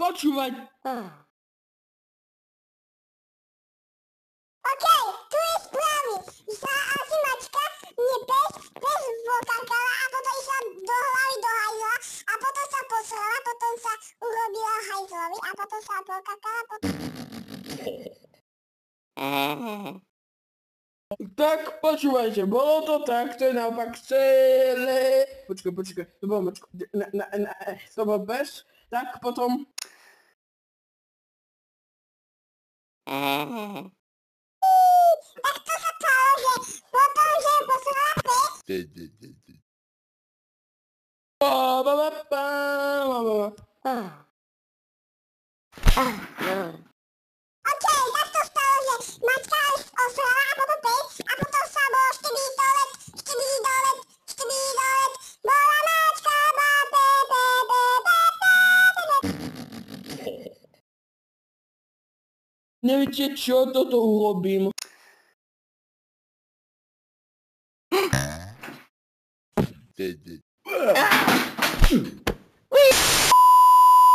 počúvať. Okej, tu je správny. Išla asi mačka, nie pes vokakala a potom išla do hlavy do hajzla a potom sa posrala, potom sa urobila hajzlovi a potom sa pokakala, potom... Tak počúvajte, bolo to tak, to je naopak celé... Počkaj, to bolo mačko, to bol pes, tak potom... Tak to sa stalo, že potom, že posrala pes... Okej, tak to stalo, že mačka osrala a potom pes a potom sa bolo štibí dolet, bola mačka, Neviete čo, toto urobím.